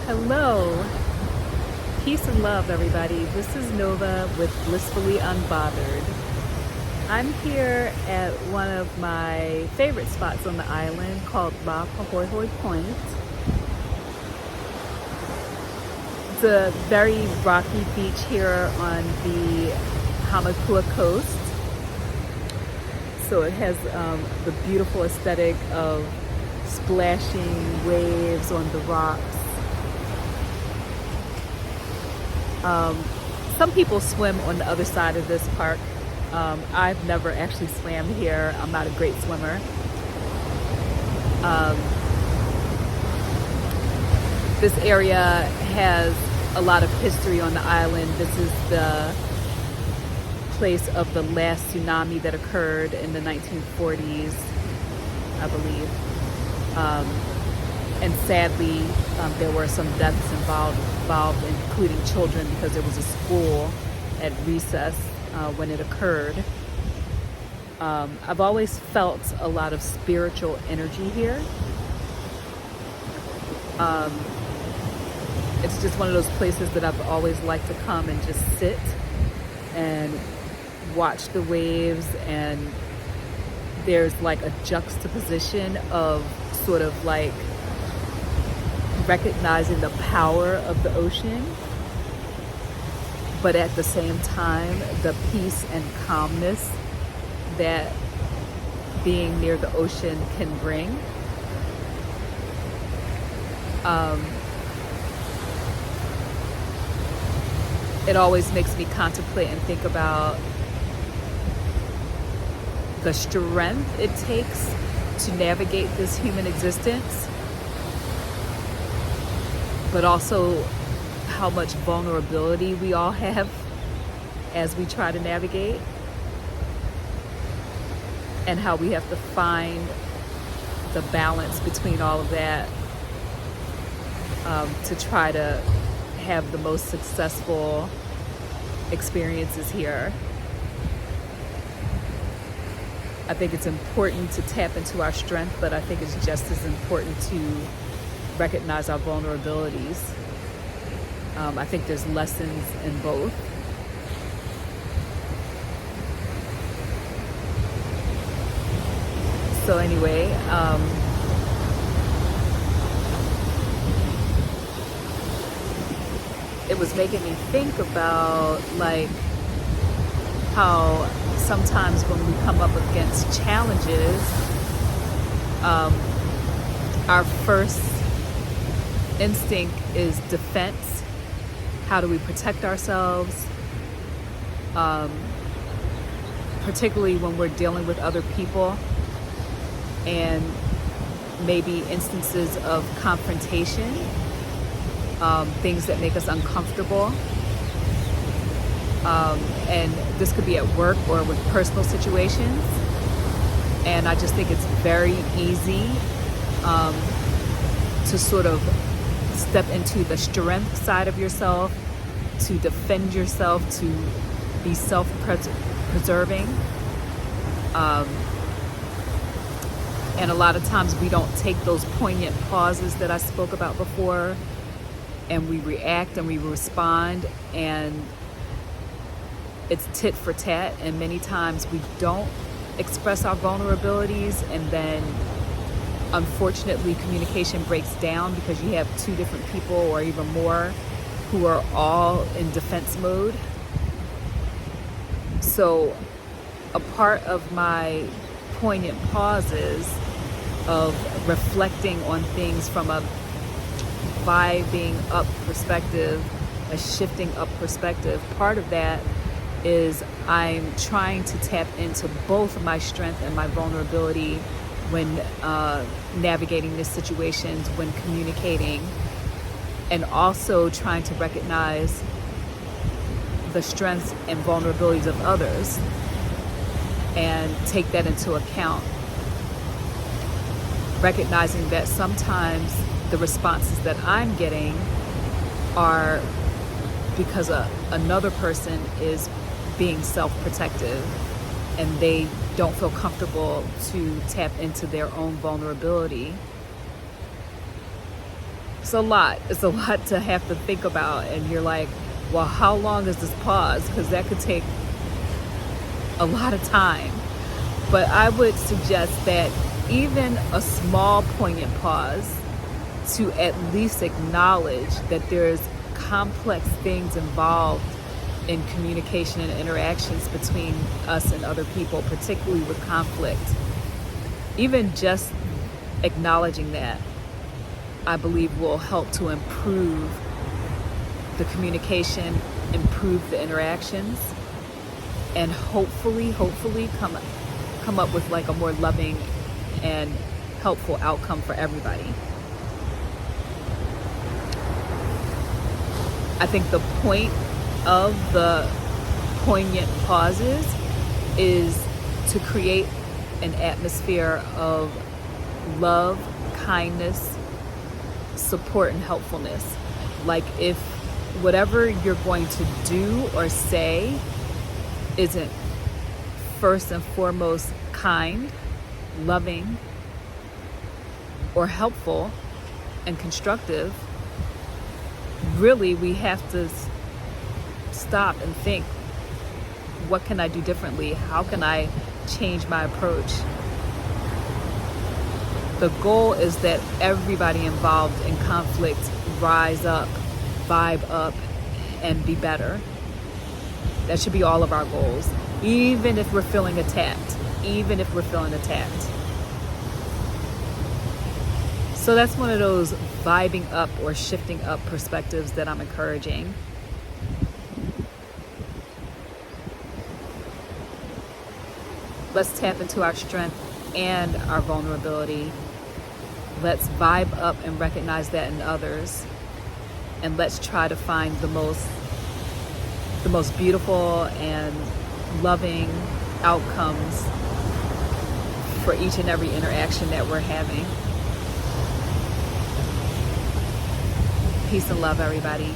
Hello, peace and love, everybody. This is Nova with Blissfully Unbothered. I'm here at one of my favorite spots on the island called La Pahoehoe Point. It's a very rocky beach here on the Hamakua coast. So it has the beautiful aesthetic of splashing waves on the rocks. Some people swim on the other side of this park. I've never actually swam here. I'm not a great swimmer. This area has a lot of history on the island. This is the place of the last tsunami that occurred in the 1940s, I believe. And sadly, there were some deaths involved, including children, because there was a school at recess when it occurred. I've always felt a lot of spiritual energy here. It's just one of those places that I've always liked to come and just sit and watch the waves, and there's like a juxtaposition of sort of like recognizing the power of the ocean, but at the same time the peace and calmness that being near the ocean can bring. It always makes me contemplate and think about the strength it takes to navigate this human existence, but also how much vulnerability we all have as we try to navigate, and how we have to find the balance between all of that to try to have the most successful experiences here. I think it's important to tap into our strength, but I think it's just as important to recognize our vulnerabilities. I think there's lessons in both. So anyway, it was making me think about like how sometimes when we come up against challenges, our first instinct is defense. How do we protect ourselves? Particularly when we're dealing with other people and maybe instances of confrontation, things that make us uncomfortable. And this could be at work or with personal situations. And I just think it's very easy to sort of step into the strength side of yourself, to defend yourself, to be self-preserving. And a lot of times we don't take those poignant pauses that I spoke about before, and we react and we respond, and it's tit for tat, and many times we don't express our vulnerabilities, and then unfortunately communication breaks down because you have two different people or even more who are all in defense mode. So a part of my poignant pauses of reflecting on things from a vibing up perspective, a shifting up perspective, part of that is I'm trying to tap into both my strength and my vulnerability when navigating these situations, when communicating, and also trying to recognize the strengths and vulnerabilities of others and take that into account. Recognizing that sometimes the responses that I'm getting are because another person is being self-protective and they don't feel comfortable to tap into their own vulnerability. It's a lot. It's a lot to have to think about. And you're like, well, how long is this pause? Because that could take a lot of time. But I would suggest that even a small poignant pause to at least acknowledge that there's complex things involved in communication and interactions between us and other people, particularly with conflict. Even just acknowledging that, I believe, will help to improve the communication, improve the interactions, and hopefully come up with like a more loving and helpful outcome for everybody. I think the point of the poignant pauses is to create an atmosphere of love, kindness, support, and helpfulness. Like if whatever you're going to do or say isn't first and foremost kind, loving, or helpful and constructive, really we have to stop and think, what can I do differently? How can I change my approach? The goal is that everybody involved in conflict rise up, vibe up, and be better. That should be all of our goals, even if we're feeling attacked, So that's one of those vibing up or shifting up perspectives that I'm encouraging. Let's tap into our strength and our vulnerability. Let's vibe up and recognize that in others. And let's try to find the most beautiful and loving outcomes for each and every interaction that we're having. Peace and love, everybody.